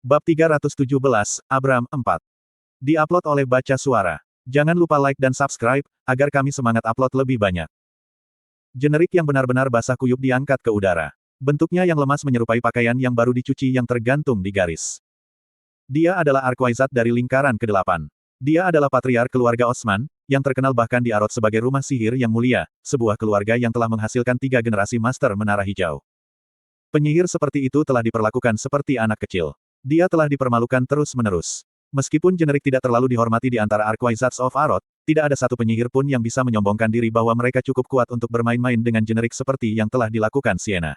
Bab 317, Abram 4. Di-upload oleh Baca Suara. Jangan lupa like dan subscribe, agar kami semangat upload lebih banyak. Generik yang benar-benar basah kuyup diangkat ke udara. Bentuknya yang lemas menyerupai pakaian yang baru dicuci yang tergantung di garis. Dia adalah Archwizard dari lingkaran ke-8. Dia adalah patriark keluarga Osman, yang terkenal bahkan di Arot sebagai rumah sihir yang mulia, sebuah keluarga yang telah menghasilkan 3 generasi Master Menara Hijau. Penyihir seperti itu telah diperlakukan seperti anak kecil. Dia telah dipermalukan terus-menerus. Meskipun Generik tidak terlalu dihormati di antara Archwizards of Arot, tidak ada satu penyihir pun yang bisa menyombongkan diri bahwa mereka cukup kuat untuk bermain-main dengan Generik seperti yang telah dilakukan Sienna.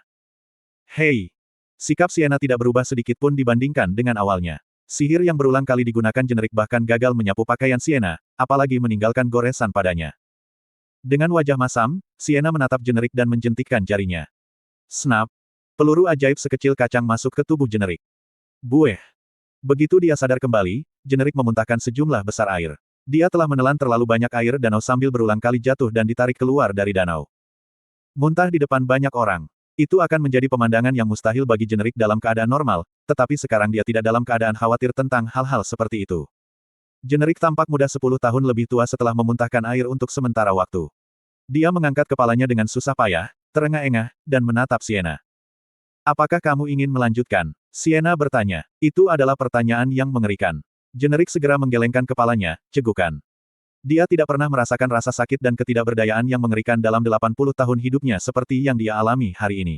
Hei! Sikap Sienna tidak berubah sedikit pun dibandingkan dengan awalnya. Sihir yang berulang kali digunakan Generik bahkan gagal menyapu pakaian Sienna, apalagi meninggalkan goresan padanya. Dengan wajah masam, Sienna menatap Generik dan menjentikkan jarinya. Snap! Peluru ajaib sekecil kacang masuk ke tubuh Generik. Bueh! Begitu dia sadar kembali, Generik memuntahkan sejumlah besar air. Dia telah menelan terlalu banyak air danau sambil berulang kali jatuh dan ditarik keluar dari danau. Muntah di depan banyak orang. Itu akan menjadi pemandangan yang mustahil bagi Generik dalam keadaan normal, tetapi sekarang dia tidak dalam keadaan khawatir tentang hal-hal seperti itu. Generik tampak muda 10 tahun lebih tua setelah memuntahkan air untuk sementara waktu. Dia mengangkat kepalanya dengan susah payah, terengah-engah, dan menatap Sienna. Apakah kamu ingin melanjutkan? Sienna bertanya. Itu adalah pertanyaan yang mengerikan. Generik segera menggelengkan kepalanya, cegukan. Dia tidak pernah merasakan rasa sakit dan ketidakberdayaan yang mengerikan dalam 80 tahun hidupnya seperti yang dia alami hari ini.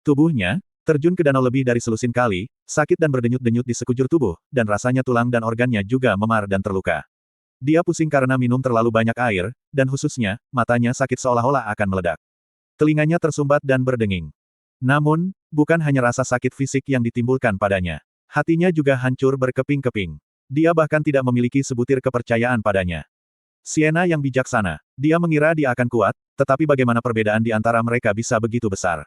Tubuhnya, terjun ke danau lebih dari selusin kali, sakit dan berdenyut-denyut di sekujur tubuh, dan rasanya tulang dan organnya juga memar dan terluka. Dia pusing karena minum terlalu banyak air, dan khususnya, matanya sakit seolah-olah akan meledak. Telinganya tersumbat dan berdenging. Namun, bukan hanya rasa sakit fisik yang ditimbulkan padanya. Hatinya juga hancur berkeping-keping. Dia bahkan tidak memiliki sebutir kepercayaan padanya. Sienna yang bijaksana. Dia mengira dia akan kuat, tetapi bagaimana perbedaan di antara mereka bisa begitu besar.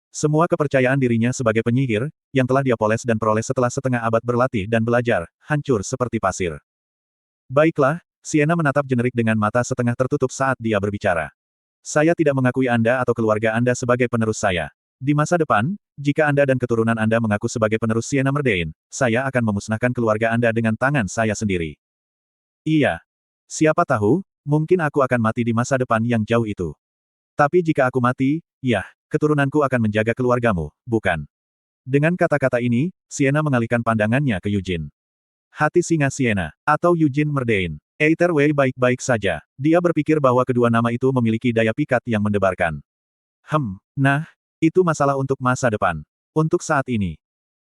Semua kepercayaan dirinya sebagai penyihir, yang telah dia poles dan peroleh setelah setengah abad berlatih dan belajar, hancur seperti pasir. Baiklah, Sienna menatap Generik dengan mata setengah tertutup saat dia berbicara. Saya tidak mengakui Anda atau keluarga Anda sebagai penerus saya. Di masa depan, jika Anda dan keturunan Anda mengaku sebagai penerus Sienna Myrdain, saya akan memusnahkan keluarga Anda dengan tangan saya sendiri. Iya. Siapa tahu, mungkin aku akan mati di masa depan yang jauh itu. Tapi jika aku mati, ya, keturunanku akan menjaga keluargamu, bukan? Dengan kata-kata ini, Sienna mengalihkan pandangannya ke Eugene. Hati singa Sienna, atau Eugene Myrdain. Either way baik-baik saja. Dia berpikir bahwa kedua nama itu memiliki daya pikat yang mendebarkan. Nah, itu masalah untuk masa depan. Untuk saat ini.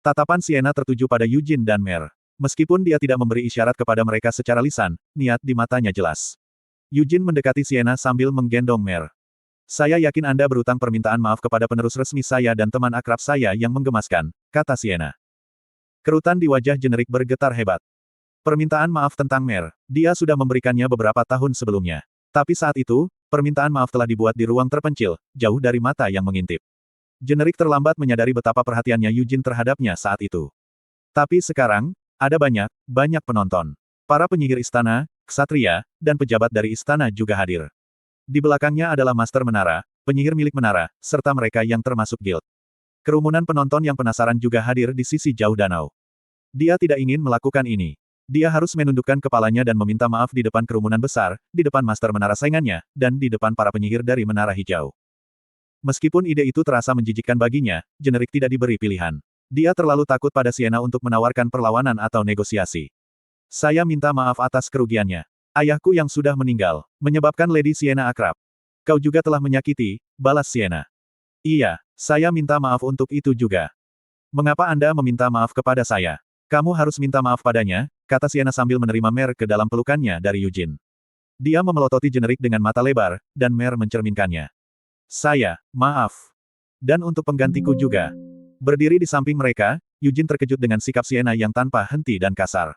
Tatapan Sienna tertuju pada Eugene dan Mer. Meskipun dia tidak memberi isyarat kepada mereka secara lisan, niat di matanya jelas. Eugene mendekati Sienna sambil menggendong Mer. Saya yakin Anda berutang permintaan maaf kepada penerus resmi saya dan teman akrab saya yang menggemaskan, kata Sienna. Kerutan di wajah Generik bergetar hebat. Permintaan maaf tentang Mer, dia sudah memberikannya beberapa tahun sebelumnya. Tapi saat itu, permintaan maaf telah dibuat di ruang terpencil, jauh dari mata yang mengintip. Generik terlambat menyadari betapa perhatiannya Eugene terhadapnya saat itu. Tapi sekarang, ada banyak penonton. Para penyihir istana, ksatria, dan pejabat dari istana juga hadir. Di belakangnya adalah Master Menara, penyihir milik menara, serta mereka yang termasuk guild. Kerumunan penonton yang penasaran juga hadir di sisi jauh danau. Dia tidak ingin melakukan ini. Dia harus menundukkan kepalanya dan meminta maaf di depan kerumunan besar, di depan Master Menara saingannya, dan di depan para penyihir dari Menara Hijau. Meskipun ide itu terasa menjijikkan baginya, Generik tidak diberi pilihan. Dia terlalu takut pada Sienna untuk menawarkan perlawanan atau negosiasi. Saya minta maaf atas kerugiannya. Ayahku yang sudah meninggal, menyebabkan Lady Sienna akrab. Kau juga telah menyakiti, balas Sienna. Iya, saya minta maaf untuk itu juga. Mengapa Anda meminta maaf kepada saya? Kamu harus minta maaf padanya, kata Sienna sambil menerima Mer ke dalam pelukannya dari Eugene. Dia memelototi Generik dengan mata lebar, dan Mer mencerminkannya. Maaf. Dan untuk penggantiku juga. Berdiri di samping mereka, Eugene terkejut dengan sikap Sienna yang tanpa henti dan kasar.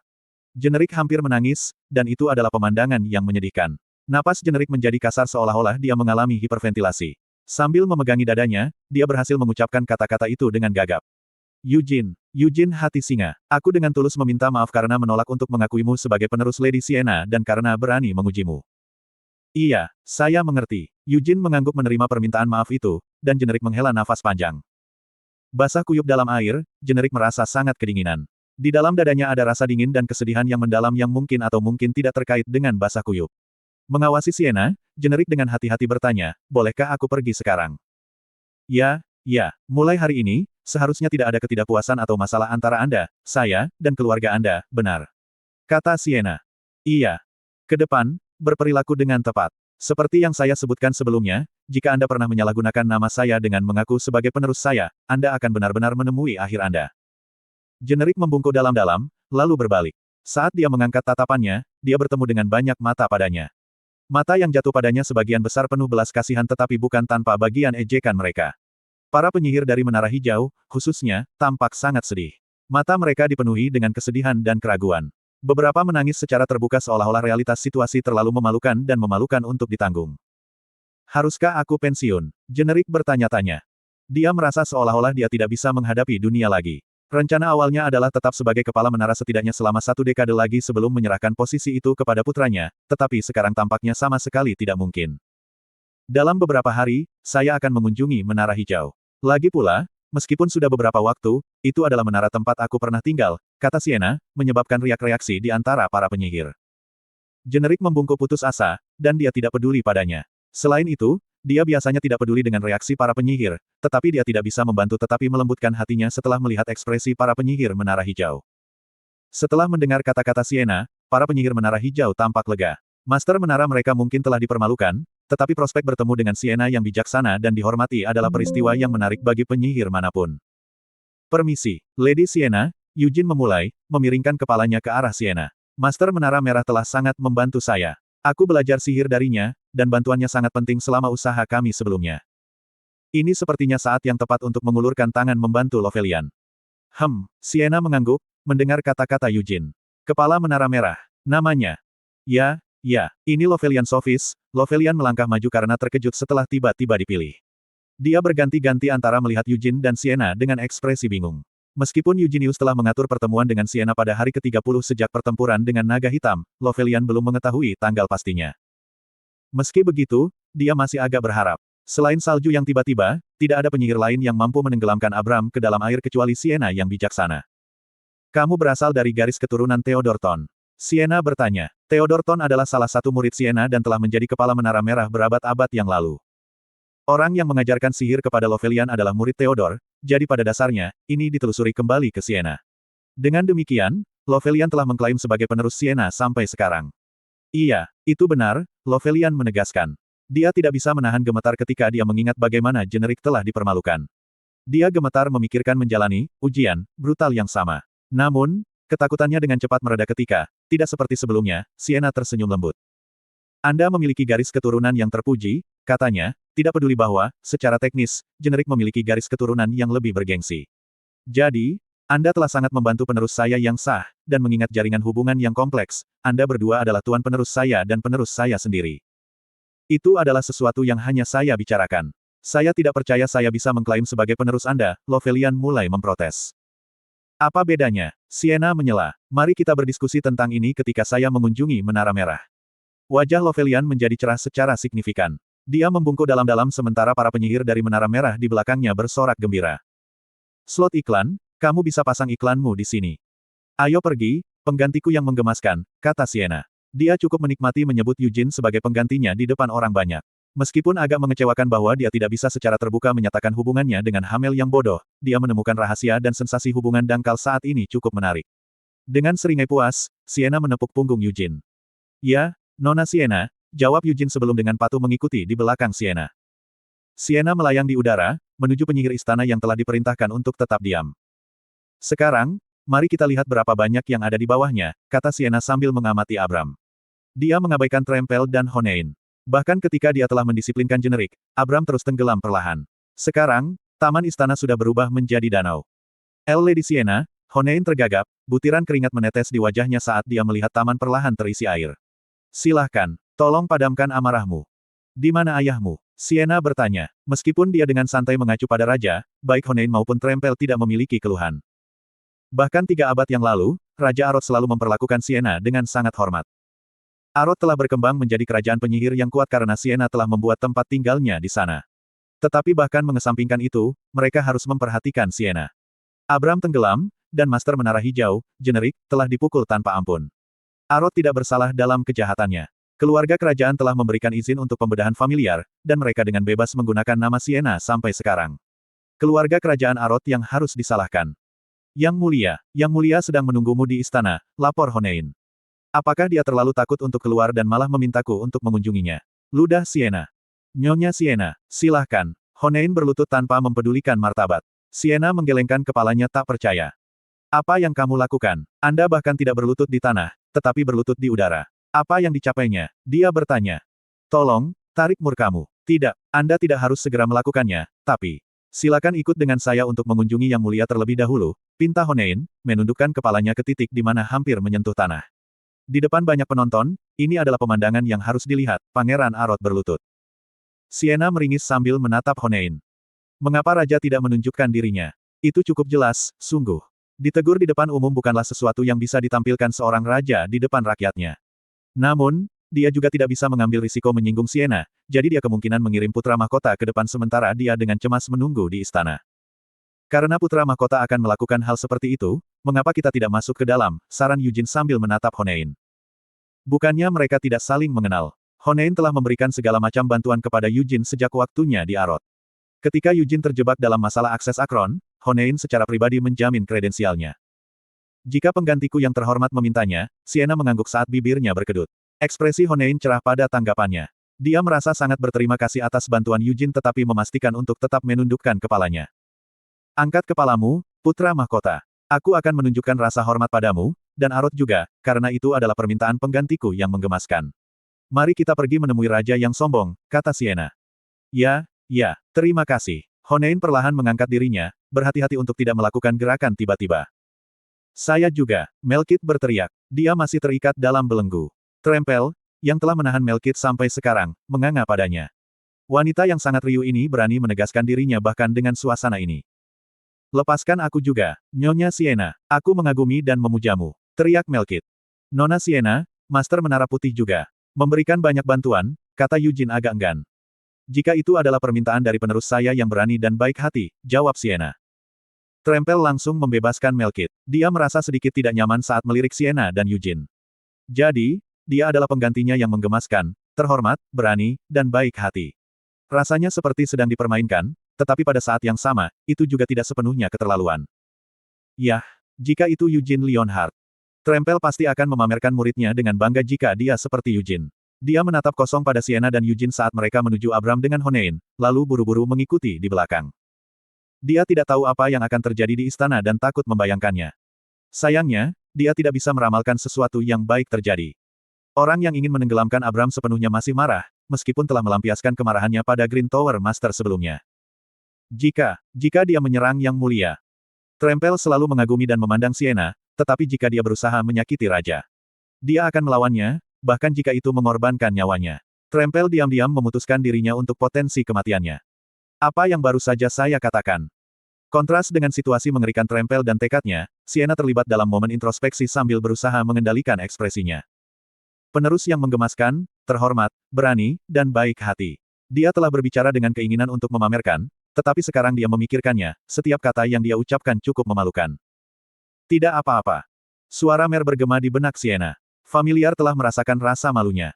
Generik hampir menangis, dan itu adalah pemandangan yang menyedihkan. Napas Generik menjadi kasar seolah-olah dia mengalami hiperventilasi. Sambil memegangi dadanya, dia berhasil mengucapkan kata-kata itu dengan gagap. Eugene hati singa. Aku dengan tulus meminta maaf karena menolak untuk mengakuimu sebagai penerus Lady Sienna dan karena berani mengujimu. Iya, saya mengerti. Eugene mengangguk menerima permintaan maaf itu, dan Generik menghela nafas panjang. Basah kuyup dalam air, Generik merasa sangat kedinginan. Di dalam dadanya ada rasa dingin dan kesedihan yang mendalam yang mungkin atau mungkin tidak terkait dengan basah kuyup. Mengawasi Sienna, Generik dengan hati-hati bertanya, bolehkah aku pergi sekarang? Ya, ya, mulai hari ini, seharusnya tidak ada ketidakpuasan atau masalah antara Anda, saya, dan keluarga Anda, benar? Kata Sienna. Iya. Ke depan, berperilaku dengan tepat. Seperti yang saya sebutkan sebelumnya, jika Anda pernah menyalahgunakan nama saya dengan mengaku sebagai penerus saya, Anda akan benar-benar menemui akhir Anda. Generik membungkuk dalam-dalam, lalu berbalik. Saat dia mengangkat tatapannya, dia bertemu dengan banyak mata padanya. Mata yang jatuh padanya sebagian besar penuh belas kasihan tetapi bukan tanpa bagian ejekan mereka. Para penyihir dari Menara Hijau, khususnya, tampak sangat sedih. Mata mereka dipenuhi dengan kesedihan dan keraguan. Beberapa menangis secara terbuka seolah-olah realitas situasi terlalu memalukan dan memalukan untuk ditanggung. Haruskah aku pensiun? Generik bertanya-tanya. Dia merasa seolah-olah dia tidak bisa menghadapi dunia lagi. Rencana awalnya adalah tetap sebagai kepala menara setidaknya selama 1 dekade lagi sebelum menyerahkan posisi itu kepada putranya, tetapi sekarang tampaknya sama sekali tidak mungkin. Dalam beberapa hari, saya akan mengunjungi Menara Hijau. Lagi pula, meskipun sudah beberapa waktu, itu adalah menara tempat aku pernah tinggal, kata Sienna, menyebabkan riak-reaksi di antara para penyihir. Generik membungkuk putus asa, dan dia tidak peduli padanya. Selain itu, dia biasanya tidak peduli dengan reaksi para penyihir, tetapi dia tidak bisa membantu tetapi melembutkan hatinya setelah melihat ekspresi para penyihir Menara Hijau. Setelah mendengar kata-kata Sienna, para penyihir Menara Hijau tampak lega. Master menara mereka mungkin telah dipermalukan, tetapi prospek bertemu dengan Sienna yang bijaksana dan dihormati adalah peristiwa yang menarik bagi penyihir manapun. Permisi, Lady Sienna, Eugene memulai, memiringkan kepalanya ke arah Sienna. Master Menara Merah telah sangat membantu saya. Aku belajar sihir darinya, dan bantuannya sangat penting selama usaha kami sebelumnya. Ini sepertinya saat yang tepat untuk mengulurkan tangan membantu Lovelian. Sienna mengangguk, mendengar kata-kata Eugene. Kepala Menara Merah, namanya. Ya, ini Lovelian Sophis. Lovelian melangkah maju karena terkejut setelah tiba-tiba dipilih. Dia berganti-ganti antara melihat Eugene dan Sienna dengan ekspresi bingung. Meskipun Eugenius telah mengatur pertemuan dengan Sienna pada hari ke-30 sejak pertempuran dengan naga hitam, Lovelian belum mengetahui tanggal pastinya. Meski begitu, dia masih agak berharap. Selain salju yang tiba-tiba, tidak ada penyihir lain yang mampu menenggelamkan Abram ke dalam air kecuali Sienna yang bijaksana. Kamu berasal dari garis keturunan Theodore Thorn. Sienna bertanya. Theodore Thorn adalah salah satu murid Sienna dan telah menjadi kepala Menara Merah berabad-abad yang lalu. Orang yang mengajarkan sihir kepada Lovelian adalah murid Theodore, jadi pada dasarnya, ini ditelusuri kembali ke Sienna. Dengan demikian, Lovelian telah mengklaim sebagai penerus Sienna sampai sekarang. Iya, itu benar, Lovelian menegaskan. Dia tidak bisa menahan gemetar ketika dia mengingat bagaimana Generik telah dipermalukan. Dia gemetar memikirkan menjalani ujian brutal yang sama. Namun, ketakutannya dengan cepat mereda ketika, tidak seperti sebelumnya, Sienna tersenyum lembut. Anda memiliki garis keturunan yang terpuji, katanya, tidak peduli bahwa, secara teknis, Generik memiliki garis keturunan yang lebih bergengsi. Jadi, Anda telah sangat membantu penerus saya yang sah, dan mengingat jaringan hubungan yang kompleks, Anda berdua adalah tuan penerus saya dan penerus saya sendiri. Itu adalah sesuatu yang hanya saya bicarakan. Saya tidak percaya saya bisa mengklaim sebagai penerus Anda, Lovelian mulai memprotes. Apa bedanya? Sienna menyela. Mari kita berdiskusi tentang ini ketika saya mengunjungi Menara Merah. Wajah Lovelian menjadi cerah secara signifikan. Dia membungkuk dalam-dalam sementara para penyihir dari Menara Merah di belakangnya bersorak gembira. Slot iklan, kamu bisa pasang iklanmu di sini. Ayo pergi, penggantiku yang menggemaskan, kata Sienna. Dia cukup menikmati menyebut Eugene sebagai penggantinya di depan orang banyak. Meskipun agak mengecewakan bahwa dia tidak bisa secara terbuka menyatakan hubungannya dengan Hamel yang bodoh, dia menemukan rahasia dan sensasi hubungan dangkal saat ini cukup menarik. Dengan seringai puas, Sienna menepuk punggung Eugene. Ya, Nona Sienna, jawab Eugene sebelum dengan patuh mengikuti di belakang Sienna. Sienna melayang di udara, menuju penyihir istana yang telah diperintahkan untuk tetap diam. Sekarang, mari kita lihat berapa banyak yang ada di bawahnya, kata Sienna sambil mengamati Abram. Dia mengabaikan Trempel dan Honein. Bahkan ketika dia telah mendisiplinkan Generik, Abram terus tenggelam perlahan. Sekarang, taman istana sudah berubah menjadi danau. Lady Sienna, Honein tergagap, butiran keringat menetes di wajahnya saat dia melihat taman perlahan terisi air. Silahkan, tolong padamkan amarahmu. Di mana ayahmu? Sienna bertanya. Meskipun dia dengan santai mengacu pada raja, baik Honein maupun Trempel tidak memiliki keluhan. Bahkan 3 abad yang lalu, Raja Arot selalu memperlakukan Sienna dengan sangat hormat. Arot telah berkembang menjadi kerajaan penyihir yang kuat karena Sienna telah membuat tempat tinggalnya di sana. Tetapi bahkan mengesampingkan itu, mereka harus memperhatikan Sienna. Abram tenggelam, dan Master Menara Hijau, Generik, telah dipukul tanpa ampun. Arot tidak bersalah dalam kejahatannya. Keluarga kerajaan telah memberikan izin untuk pembedahan familiar, dan mereka dengan bebas menggunakan nama Sienna sampai sekarang. Keluarga kerajaan Arot yang harus disalahkan. Yang Mulia sedang menunggumu di istana, lapor Honein. Apakah dia terlalu takut untuk keluar dan malah memintaku untuk mengunjunginya? Ludah Sienna. Nyonya Sienna, silahkan. Honein berlutut tanpa mempedulikan martabat. Sienna menggelengkan kepalanya tak percaya. Apa yang kamu lakukan? Anda bahkan tidak berlutut di tanah, tetapi berlutut di udara. Apa yang dicapainya? Dia bertanya. Tolong, tarik murkamu. Tidak, Anda tidak harus segera melakukannya, tapi... Silakan ikut dengan saya untuk mengunjungi Yang Mulia terlebih dahulu, pinta Honein, menundukkan kepalanya ke titik di mana hampir menyentuh tanah. Di depan banyak penonton, ini adalah pemandangan yang harus dilihat, Pangeran Arot berlutut. Sienna meringis sambil menatap Honein. Mengapa Raja tidak menunjukkan dirinya? Itu cukup jelas, sungguh. Ditegur di depan umum bukanlah sesuatu yang bisa ditampilkan seorang raja di depan rakyatnya. Namun, dia juga tidak bisa mengambil risiko menyinggung Sienna, jadi dia kemungkinan mengirim putra mahkota ke depan sementara dia dengan cemas menunggu di istana. Karena putra mahkota akan melakukan hal seperti itu, mengapa kita tidak masuk ke dalam, saran Yujin sambil menatap Honein. Bukannya mereka tidak saling mengenal. Honein telah memberikan segala macam bantuan kepada Yujin sejak waktunya di Arot. Ketika Yujin terjebak dalam masalah akses Akron, Honein secara pribadi menjamin kredensialnya. Jika penggantiku yang terhormat memintanya, Sienna mengangguk saat bibirnya berkedut. Ekspresi Honein cerah pada tanggapannya. Dia merasa sangat berterima kasih atas bantuan Yujin tetapi memastikan untuk tetap menundukkan kepalanya. Angkat kepalamu, putra mahkota. Aku akan menunjukkan rasa hormat padamu, dan Arot juga, karena itu adalah permintaan penggantiku yang menggemaskan. Mari kita pergi menemui raja yang sombong, kata Sienna. Ya, terima kasih. Honein perlahan mengangkat dirinya, berhati-hati untuk tidak melakukan gerakan tiba-tiba. Saya juga, Melkit berteriak. Dia masih terikat dalam belenggu. Trempel, yang telah menahan Melkit sampai sekarang, menganga padanya. Wanita yang sangat riuh ini berani menegaskan dirinya bahkan dengan suasana ini. Lepaskan aku juga, Nyonya Sienna. Aku mengagumi dan memujamu, teriak Melkit. Nona Sienna, Master Menara Putih juga. Memberikan banyak bantuan, kata Yujin agak enggan. Jika itu adalah permintaan dari penerus saya yang berani dan baik hati, jawab Sienna. Trempel langsung membebaskan Melkit. Dia merasa sedikit tidak nyaman saat melirik Sienna dan Yujin. Jadi, dia adalah penggantinya yang menggemaskan, terhormat, berani, dan baik hati. Rasanya seperti sedang dipermainkan, tetapi pada saat yang sama, itu juga tidak sepenuhnya keterlaluan. Yah, jika itu Yujin Lionheart. Trempel pasti akan memamerkan muridnya dengan bangga jika dia seperti Yujin. Dia menatap kosong pada Sienna dan Yujin saat mereka menuju Abram dengan Honein, lalu buru-buru mengikuti di belakang. Dia tidak tahu apa yang akan terjadi di istana dan takut membayangkannya. Sayangnya, dia tidak bisa meramalkan sesuatu yang baik terjadi. Orang yang ingin menenggelamkan Abram sepenuhnya masih marah, meskipun telah melampiaskan kemarahannya pada Green Tower Master sebelumnya. Jika dia menyerang Yang Mulia. Trempel selalu mengagumi dan memandang Sienna, tetapi jika dia berusaha menyakiti raja, dia akan melawannya, bahkan jika itu mengorbankan nyawanya. Trempel diam-diam memutuskan dirinya untuk potensi kematiannya. Apa yang baru saja saya katakan? Kontras dengan situasi mengerikan Trempel dan tekadnya, Sienna terlibat dalam momen introspeksi sambil berusaha mengendalikan ekspresinya. Penerus yang menggemaskan, terhormat, berani, dan baik hati. Dia telah berbicara dengan keinginan untuk memamerkan, tetapi sekarang dia memikirkannya, setiap kata yang dia ucapkan cukup memalukan. Tidak apa-apa. Suara Mer bergema di benak Sienna. Familiar telah merasakan rasa malunya.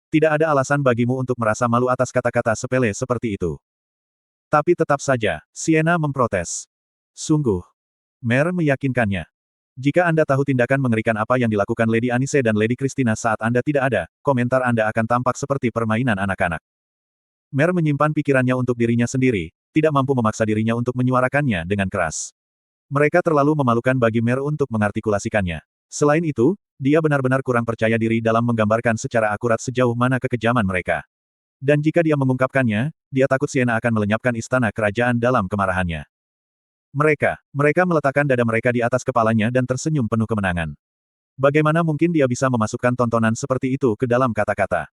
Tidak ada alasan bagimu untuk merasa malu atas kata-kata sepele seperti itu. Tapi tetap saja, Sienna memprotes. Sungguh. Mer meyakinkannya. Jika Anda tahu tindakan mengerikan apa yang dilakukan Lady Anise dan Lady Christina saat Anda tidak ada, komentar Anda akan tampak seperti permainan anak-anak. Mer menyimpan pikirannya untuk dirinya sendiri, tidak mampu memaksa dirinya untuk menyuarakannya dengan keras. Mereka terlalu memalukan bagi Mer untuk mengartikulasikannya. Selain itu, dia benar-benar kurang percaya diri dalam menggambarkan secara akurat sejauh mana kekejaman mereka. Dan jika dia mengungkapkannya, dia takut Sienna akan melenyapkan istana kerajaan dalam kemarahannya. Mereka meletakkan dada mereka di atas kepalanya dan tersenyum penuh kemenangan. Bagaimana mungkin dia bisa memasukkan tontonan seperti itu ke dalam kata-kata?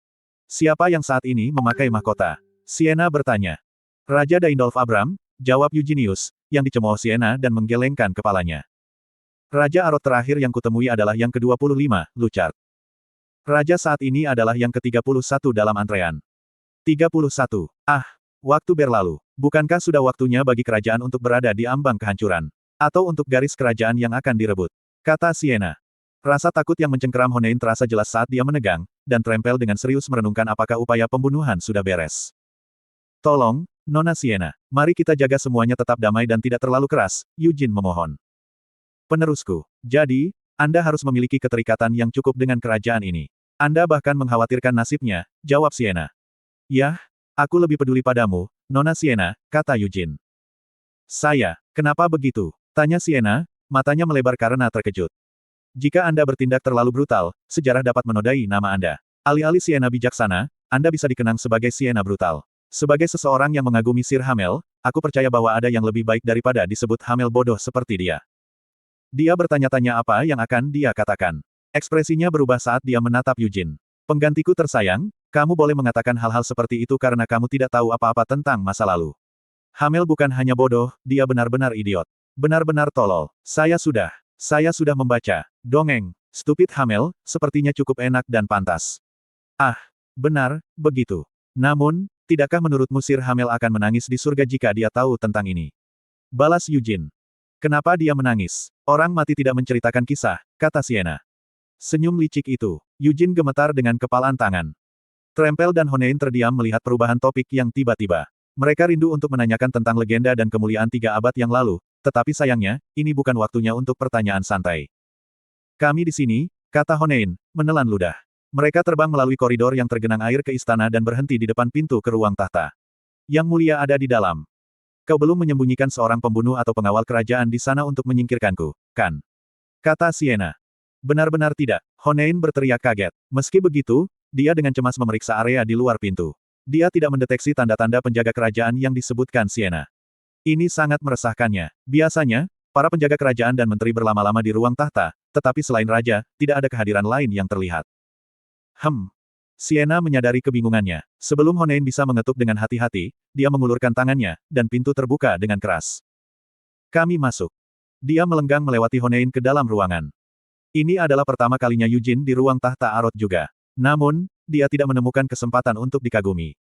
Siapa yang saat ini memakai mahkota? Sienna bertanya. Raja Daindolf Abram, jawab Eugenius, yang dicemooh Sienna dan menggelengkan kepalanya. Raja Arot terakhir yang kutemui adalah yang ke-25, Luchard. Raja saat ini adalah yang ke-31 dalam antrean. 31. Waktu berlalu. Bukankah sudah waktunya bagi kerajaan untuk berada di ambang kehancuran? Atau untuk garis kerajaan yang akan direbut? Kata Sienna. Rasa takut yang mencengkeram Honein terasa jelas saat dia menegang, dan Trempel dengan serius merenungkan apakah upaya pembunuhan sudah beres. Tolong, Nona Sienna, mari kita jaga semuanya tetap damai dan tidak terlalu keras, Eugene memohon. Penerusku, jadi, Anda harus memiliki keterikatan yang cukup dengan kerajaan ini. Anda bahkan mengkhawatirkan nasibnya, jawab Sienna. Yah, aku lebih peduli padamu, Nona Sienna, kata Eugene. Kenapa begitu? Tanya Sienna, matanya melebar karena terkejut. Jika Anda bertindak terlalu brutal, sejarah dapat menodai nama Anda. Alih-alih Sienna bijaksana, Anda bisa dikenang sebagai Sienna brutal. Sebagai seseorang yang mengagumi Sir Hamel, aku percaya bahwa ada yang lebih baik daripada disebut Hamel bodoh seperti dia. Dia bertanya-tanya apa yang akan dia katakan. Ekspresinya berubah saat dia menatap Eugene. Penggantiku tersayang, kamu boleh mengatakan hal-hal seperti itu karena kamu tidak tahu apa-apa tentang masa lalu. Hamel bukan hanya bodoh, dia benar-benar idiot. Benar-benar tolol. Saya sudah membaca. Dongeng, Stupid Hamel, sepertinya cukup enak dan pantas. Ah, benar, begitu. Namun, tidakkah menurutmu Sir Hamel akan menangis di surga jika dia tahu tentang ini? Balas Eugene. Kenapa dia menangis? Orang mati tidak menceritakan kisah, kata Sienna. Senyum licik itu. Eugene gemetar dengan kepalan tangan. Trempel dan Honein terdiam melihat perubahan topik yang tiba-tiba. Mereka rindu untuk menanyakan tentang legenda dan kemuliaan 3 abad yang lalu, tetapi sayangnya, ini bukan waktunya untuk pertanyaan santai. Kami di sini, kata Honein, menelan ludah. Mereka terbang melalui koridor yang tergenang air ke istana dan berhenti di depan pintu ke ruang tahta. Yang mulia ada di dalam. Kau belum menyembunyikan seorang pembunuh atau pengawal kerajaan di sana untuk menyingkirkanku, kan? Kata Sienna. Benar-benar tidak, Honein berteriak kaget. Meski begitu, dia dengan cemas memeriksa area di luar pintu. Dia tidak mendeteksi tanda-tanda penjaga kerajaan yang disebutkan Sienna. Ini sangat meresahkannya. Biasanya, para penjaga kerajaan dan menteri berlama-lama di ruang tahta, tetapi selain raja, tidak ada kehadiran lain yang terlihat. Sienna menyadari kebingungannya. Sebelum Honein bisa mengetuk dengan hati-hati, dia mengulurkan tangannya, dan pintu terbuka dengan keras. Kami masuk. Dia melenggang melewati Honein ke dalam ruangan. Ini adalah pertama kalinya Eugene di ruang tahta Arot juga. Namun, dia tidak menemukan kesempatan untuk dikagumi.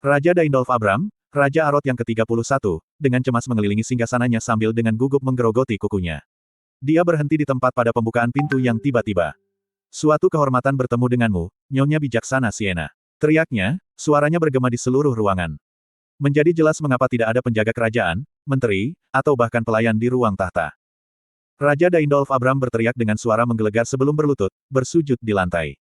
Raja Daindolf Abram, Raja Arot yang ke-31, dengan cemas mengelilingi singgasananya sambil dengan gugup menggerogoti kukunya. Dia berhenti di tempat pada pembukaan pintu yang tiba-tiba. Suatu kehormatan bertemu denganmu, Nyonya Bijaksana Sienna. Teriaknya, suaranya bergema di seluruh ruangan. Menjadi jelas mengapa tidak ada penjaga kerajaan, menteri, atau bahkan pelayan di ruang tahta. Raja Daindolf Abram berteriak dengan suara menggelegar sebelum berlutut, bersujud di lantai.